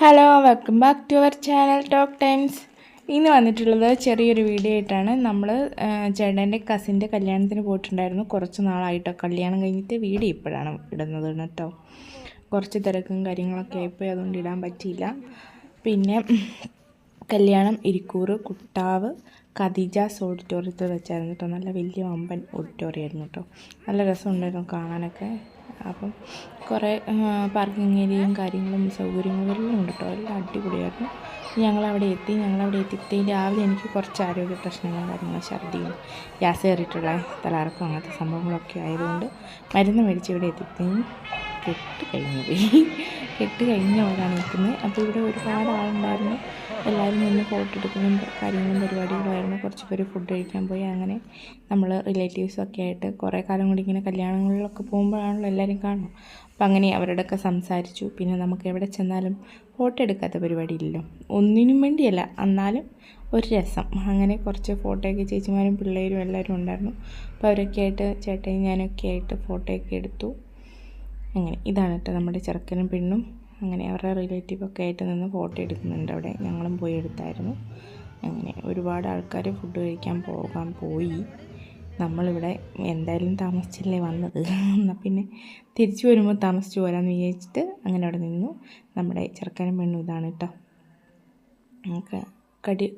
Hello, welcome back to our channel talk times. ഇന്ന് വന്നിട്ടുള്ളത് ചെറിയൊരു വീഡിയോ ആയിട്ടാണ്. നമ്മൾ ചേട്ടൻ്റെ കസിൻ്റെ കല്യാണത്തിന് പോയിട്ടുണ്ടായിരുന്നു. കുറച്ച് നാളായിട്ടോ കല്യാണം കഴിഞ്ഞിട്ട് വീഡിയോ ഇപ്പോഴാണ് ഇടുന്നത് കേട്ടോ. കുറച്ച് തിരക്കും കാര്യങ്ങളൊക്കെ ആയിപ്പോയി, അതുകൊണ്ട് ഇടാൻ പറ്റിയില്ല. പിന്നെ കല്യാണം ഇരിക്കൂർ കുട്ടാവ് ഖദീജാസ് ഓഡിറ്റോറിയത്തിൽ വെച്ചായിരുന്നു കേട്ടോ. നല്ല വലിയ വമ്പൻ ഓഡിറ്റോറിയം ആയിരുന്നു കേട്ടോ. നല്ല രസമുണ്ടായിരുന്നു കാണാനൊക്കെ. അപ്പം കുറേ പാർക്കിംഗ് ഏരിയയും കാര്യങ്ങളും സൗകര്യങ്ങളും ഉണ്ട് കേട്ടോ. എല്ലാം അടിപൊളിയായിരുന്നു. ഞങ്ങളവിടെ എത്തി രാവിലെ എനിക്ക് കുറച്ച് ആരോഗ്യ പ്രശ്നങ്ങളും കാര്യങ്ങളും ഛർദിയും ഗ്യാസ് കയറിയിട്ടുള്ള തലകറക്കം അങ്ങനത്തെ സംഭവങ്ങളൊക്കെ ആയതുകൊണ്ട് മരുന്ന് മേടിച്ച് ഇവിടെ എത്തിയപ്പോഴത്തേക്കും കെട്ട് കഴിഞ്ഞവരാണ് നിൽക്കുന്നത്. അപ്പോൾ ഇവിടെ ഒരുപാട് ആളുണ്ടായിരുന്നു. എല്ലാവരും നിന്ന് ഫോട്ടോ എടുക്കലും കാര്യങ്ങളും പരിപാടികളുമായിരുന്നു. കുറച്ച് പേര് ഫുഡ് കഴിക്കാൻ പോയി. അങ്ങനെ നമ്മൾ റിലേറ്റീവ്സൊക്കെ ആയിട്ട് കുറേ കാലം കൂടി ഇങ്ങനെ കല്യാണങ്ങളിലൊക്കെ പോകുമ്പോഴാണല്ലോ എല്ലാവരും കാണും. അപ്പം അങ്ങനെ അവരോടൊക്കെ സംസാരിച്ചു. പിന്നെ നമുക്ക് എവിടെ ചെന്നാലും ഫോട്ടോ എടുക്കാത്ത പരിപാടിയില്ലല്ലോ, ഒന്നിനും വേണ്ടിയല്ല, എന്നാലും ഒരു രസം. അങ്ങനെ കുറച്ച് ഫോട്ടോയൊക്കെ ചേച്ചിമാരും പിള്ളേരും എല്ലാവരും ഉണ്ടായിരുന്നു. അപ്പോൾ അവരൊക്കെ ആയിട്ട് ചേട്ടയും ഞാനൊക്കെ ആയിട്ട് ഫോട്ടോയൊക്കെ എടുത്തു. അങ്ങനെ ഇതാണ് കേട്ടോ നമ്മുടെ ചെറുക്കനും പെണ്ണും. അങ്ങനെ അവരുടെ റിലേറ്റീവൊക്കെ ആയിട്ട് നിന്ന് ഫോട്ടോ എടുക്കുന്നുണ്ട് അവിടെ. ഞങ്ങളും പോയി എടുത്തായിരുന്നു. അങ്ങനെ ഒരുപാട് ആൾക്കാർ ഫുഡ് കഴിക്കാൻ പോയി. നമ്മളിവിടെ എന്തായാലും താമസിച്ചല്ലേ വന്നത്, എന്നാൽ പിന്നെ തിരിച്ചു വരുമ്പോൾ താമസിച്ച് പോരാമെന്ന് വിചാരിച്ചിട്ട് അങ്ങനെ അവിടെ നിന്നു. നമ്മുടെ ചെറുക്കനും പെണ്ണും ഇതാണ് കേട്ടോ.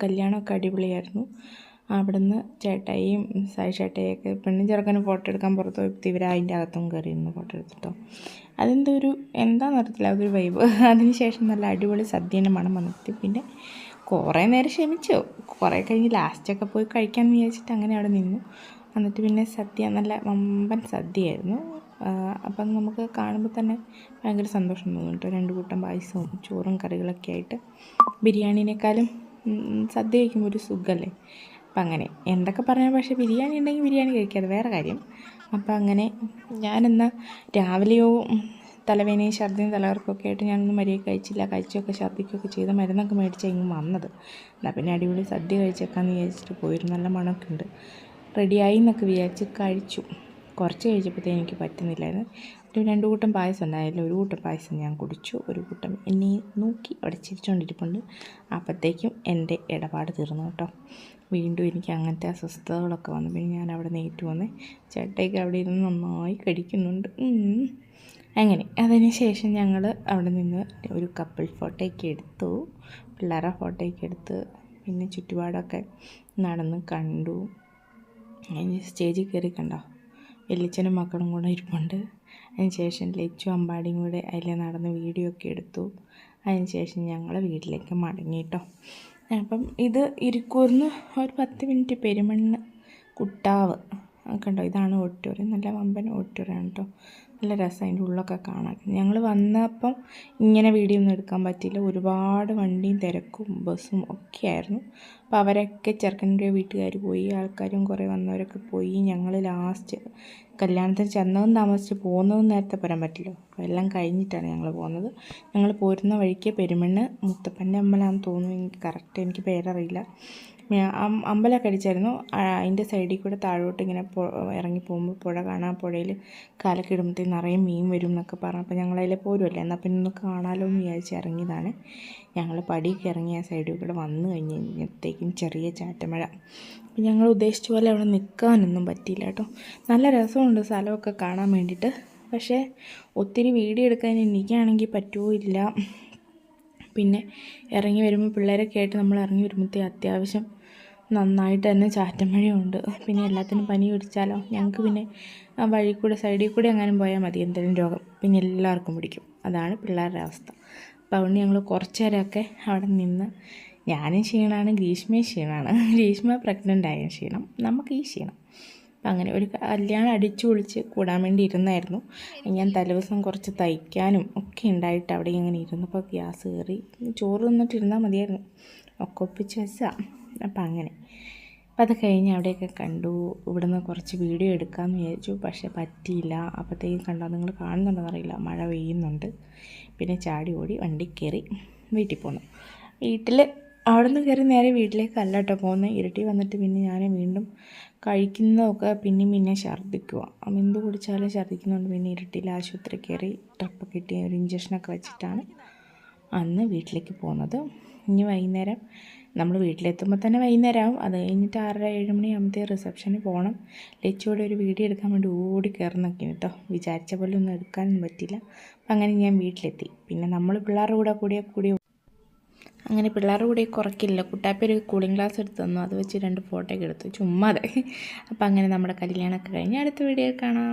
കല്യാണമൊക്കെ അടിപൊളിയായിരുന്നു. അവിടുന്ന് ചേട്ടായിയും സായി ചേട്ടായിയൊക്കെ പെണ്ണും ചെറുക്കനും ഫോട്ടോ എടുക്കാൻ പുറത്ത് പോയി ഇവർ അതിൻ്റെ അകത്തും കയറിയിരുന്നു ഫോട്ടോ എടുത്തിട്ടോ. എന്താണെന്നറിയത്തില്ല, അതൊരു വൈബ്. അതിനുശേഷം നല്ല അടിപൊളി സദ്യേൻ്റെ മണം വന്നിട്ട് പിന്നെ കുറേ നേരം ക്ഷമിച്ചു. കുറേ കഴിഞ്ഞ് ലാസ്റ്റൊക്കെ പോയി കഴിക്കാമെന്ന് വിചാരിച്ചിട്ട് അങ്ങനെ അവിടെ നിന്നു. എന്നിട്ട് പിന്നെ സദ്യ നല്ല വമ്പൻ സദ്യയായിരുന്നു. അപ്പം നമുക്ക് കാണുമ്പോൾ തന്നെ ഭയങ്കര സന്തോഷം തോന്നും കേട്ടോ. 2 കൂട്ടം പായസവും ചോറും കറികളൊക്കെ ആയിട്ട് ബിരിയാണിനേക്കാളും സദ്യ കഴിക്കുമ്പോൾ ഒരു സുഖമല്ലേ. അപ്പം അങ്ങനെ എന്തൊക്കെ പറഞ്ഞാൽ, പക്ഷേ ബിരിയാണി ഉണ്ടെങ്കിൽ ബിരിയാണി കഴിക്കാതെ വേറെ കാര്യം. അപ്പം അങ്ങനെ ഞാനെന്നാൽ രാവിലെയോ തലവേനയും ഛർദിയും തലകറക്കമൊക്കെ ആയിട്ട് ഞാനൊന്നും മര്യാദ കഴിച്ചില്ല. കഴിച്ചൊക്കെ ഛർദിക്കുകയൊക്കെ ചെയ്ത മരുന്നൊക്കെ മേടിച്ചാൽ ഇങ്ങ് വന്നത്. എന്നാൽ പിന്നെ അടിപൊളി സദ്യ കഴിച്ചേക്കാമെന്ന് വിചാരിച്ചിട്ട് പോയിരുന്നു. നല്ല മണമൊക്കെ ഉണ്ട്. റെഡിയായി എന്നൊക്കെ വിചാരിച്ച് കഴിച്ചു. കുറച്ച് കഴിച്ചപ്പോഴത്തേക്കും എനിക്ക് പറ്റുന്നില്ലായിരുന്നു. ഒരു 2 കൂട്ടം പായസം ഉണ്ടായല്ലോ, ഒരു കൂട്ടം പായസം ഞാൻ കുടിച്ചു. ഒരു കൂട്ടം എന്നെ നോക്കി അവിടെ ചിരിച്ചുകൊണ്ടിരിപ്പുണ്ട്. അപ്പോഴത്തേക്കും എൻ്റെ ഇടപാട് തീർന്നു കേട്ടോ. വീണ്ടും എനിക്ക് അങ്ങനത്തെ അസ്വസ്ഥതകളൊക്കെ വന്നു. പിന്നെ ഞാൻ അവിടെ നേരിട്ട് വന്ന് ചേട്ടയ്ക്ക് അവിടെ ഇരുന്ന് നന്നായി കഴിക്കുന്നുണ്ട്. അങ്ങനെ അതിന് ശേഷം ഞങ്ങൾ അവിടെ നിന്ന് ഒരു കപ്പിൾ ഫോട്ടോയൊക്കെ എടുത്തു, പിള്ളേരുടെ ഫോട്ടോയൊക്കെ എടുത്ത് പിന്നെ ചുറ്റുപാടൊക്കെ നടന്ന് കണ്ടു. അതിന് സ്റ്റേജിൽ കയറി കണ്ടോ, വലിയച്ഛനും മക്കളും കൂടെ ഇരിപ്പുണ്ട്. അതിന് ശേഷം ലച്ചു അമ്പാടിയും കൂടെ അതിൽ നടന്ന് വീഡിയോ ഒക്കെ എടുത്തു. അതിന് ശേഷം ഞങ്ങൾ വീട്ടിലേക്ക് മടങ്ങി കേട്ടോ. അപ്പം ഇത് ഇരിക്കൂർന്ന് ഒരു 10 മിനിറ്റ് പെരുമണ്ണ് കുട്ടാവ് കണ്ടോ. ഇതാണ് ഓഡിറ്റോറിയം. നല്ല വമ്പൻ ഓഡിറ്റോറിയമാണ് കേട്ടോ. നല്ല രസം അതിൻ്റെ ഉള്ളൊക്കെ കാണാൻ. ഞങ്ങൾ വന്നപ്പം ഇങ്ങനെ വീഡിയോ ഒന്നും എടുക്കാൻ പറ്റിയില്ല. ഒരുപാട് വണ്ടിയും തിരക്കും ബസ്സും ഒക്കെ ആയിരുന്നു. അപ്പോൾ അവരൊക്കെ ചെറുക്കൻ്റെ വീട്ടുകാർ പോയി, ആൾക്കാരും കുറേ വന്നവരൊക്കെ പോയി. ഞങ്ങൾ ലാസ്റ്റ് കല്യാണത്തിന് ചെന്നതും താമസിച്ച് പോകുന്നതും നേരത്തെ പോരാൻ പറ്റില്ലോ. അപ്പോൾ എല്ലാം കഴിഞ്ഞിട്ടാണ് ഞങ്ങൾ പോകുന്നത്. ഞങ്ങൾ പോരുന്ന വഴിക്ക് പെരുമണ്ണ് മുത്തപ്പൻ്റെ അമ്പലമാണെന്ന് തോന്നുന്നു, എനിക്ക് പേരറിയില്ല. അമ്പലമൊക്കെ അടിച്ചായിരുന്നു. അതിൻ്റെ സൈഡിൽ കൂടെ താഴോട്ട് ഇങ്ങനെ ഇറങ്ങി പോകുമ്പോൾ പുഴ കാണാം. പുഴയിൽ കാലൊക്കെ ഇടുമ്പോഴത്തേക്ക് നിറയെ മീൻ വരും എന്നൊക്കെ പറഞ്ഞപ്പോൾ ഞങ്ങളതിൽ പോരുമല്ലേ, എന്നാൽ പിന്നെ ഒന്ന് കാണാമല്ലോ എന്ന് വിചാരിച്ച് ഇറങ്ങിയതാണ്. ഞങ്ങൾ പടിയൊക്കെ ഇറങ്ങി ആ സൈഡിൽ കൂടെ വന്നു കഴിഞ്ഞപ്പോഴത്തേക്കും ചെറിയ ചാറ്റമഴ. അപ്പം ഞങ്ങൾ ഉദ്ദേശിച്ച പോലെ അവിടെ നിൽക്കാനൊന്നും പറ്റിയില്ല കേട്ടോ. നല്ല രസമുണ്ട് സ്ഥലമൊക്കെ കാണാൻ വേണ്ടിയിട്ട്. പക്ഷേ ഒത്തിരി വീഡിയോ എടുക്കാൻ എനിക്കാണെങ്കിൽ പറ്റുമോ ഇല്ല. പിന്നെ ഇറങ്ങി വരുമ്പോൾ പിള്ളേരൊക്കെ ആയിട്ട് നമ്മൾ ഇറങ്ങി വരുമ്പോഴത്തേക്ക് അത്യാവശ്യം നന്നായിട്ട് തന്നെ ചാറ്റമഴയുണ്ട്. പിന്നെ എല്ലാത്തിനും പനി പിടിച്ചാലോ, ഞങ്ങൾക്ക് പിന്നെ ആ വഴി കൂടെ സൈഡിൽ കൂടെ എങ്ങാനും പോയാൽ മതി, എന്തെങ്കിലും രോഗം പിന്നെ എല്ലാവർക്കും പിടിക്കും. അതാണ് പിള്ളേരുടെ അവസ്ഥ. അപ്പോൾ അതുകൊണ്ട് ഞങ്ങൾ കുറച്ച് നേരമൊക്കെ അവിടെ നിന്ന്, ഞാനും ക്ഷീണമാണ്, ഗ്രീഷ്മയും ക്ഷീണമാണ്. ഗ്രീഷ്മ പ്രഗ്നൻ്റ് ആയ ക്ഷീണം, നമുക്ക് ഈ ക്ഷീണം. അപ്പം അങ്ങനെ ഒരു കല്യാണം അടിച്ചു പൊളിച്ച് കൂടാൻ വേണ്ടി ഇരുന്നായിരുന്നു. ഞാൻ തലേദിവസം കുറച്ച് തയ്ക്കാനും ഒക്കെ ഉണ്ടായിട്ട് അവിടെ ഇങ്ങനെ ഇരുന്നപ്പോൾ ഗ്യാസ് കയറി. ചോറ് തിന്നിട്ട് ഇരുന്നാൽ മതിയായിരുന്നു, ഒക്കെ ഒപ്പിച്ച് വെച്ചാൽ. അപ്പം അങ്ങനെ അപ്പം അത് കഴിഞ്ഞ് അവിടെയൊക്കെ കണ്ടു. ഇവിടുന്ന് കുറച്ച് വീഡിയോ എടുക്കാമെന്ന് വിചാരിച്ചു, പക്ഷേ പറ്റിയില്ല. അപ്പോഴത്തേക്കും കണ്ടോ, നിങ്ങൾ കാണുന്നുണ്ടെന്നറിയില്ല, മഴ പെയ്യുന്നുണ്ട്. പിന്നെ ചാടി ഓടി വണ്ടി കയറി വീട്ടിൽ പോന്നു. അവിടെ നിന്ന് കയറി നേരെ വീട്ടിലേക്കല്ല കേട്ടോ പോകുന്നത്. ഇരുട്ടി വന്നിട്ട് പിന്നെ ഞാൻ വീണ്ടും കഴിക്കുന്നതൊക്കെ പിന്നെ ഛർദ്ദിക്കുക. എന്ത് കുടിച്ചാലും ഛർദ്ദിക്കുന്നുണ്ട്. പിന്നെ ഇരുട്ടിയിൽ ആശുപത്രി കയറി ട്രിപ്പൊക്കെ കിട്ടി ഒരു ഇഞ്ചക്ഷനൊക്കെ വെച്ചിട്ടാണ് അന്ന് വീട്ടിലേക്ക് പോകുന്നത്. ഇനി വൈകുന്നേരം നമ്മൾ വീട്ടിലെത്തുമ്പോൾ തന്നെ വൈകുന്നേരമാവും. അത് കഴിഞ്ഞിട്ട് 6:30-7 മണിയാകുമ്പോഴത്തേ റിസപ്ഷന് പോകണം. ലച്ചുകൂടെ ഒരു വീഡിയോ എടുക്കാൻ വേണ്ടി ഓടി കയറുന്നൊക്കെ കേട്ടോ. വിചാരിച്ച പോലെ ഒന്നും എടുക്കാനൊന്നും പറ്റില്ല. അപ്പം അങ്ങനെ ഞാൻ വീട്ടിലെത്തി. പിന്നെ നമ്മൾ പിള്ളേരുടെ കൂടെ അങ്ങനെ പിള്ളേരുടെ കൂടെ കുറയ്ക്കില്ല. കുട്ടാപ്പി ഒരു കൂളിംഗ് ഗ്ലാസ് എടുത്ത് തന്നു. അത് വെച്ച് 2 ഫോട്ടോയൊക്കെ എടുത്തു ചുമ്മാതെ. അപ്പം അങ്ങനെ നമ്മുടെ കല്യാണമൊക്കെ കഴിഞ്ഞ് അടുത്ത വീഡിയോയിൽ കാണാം.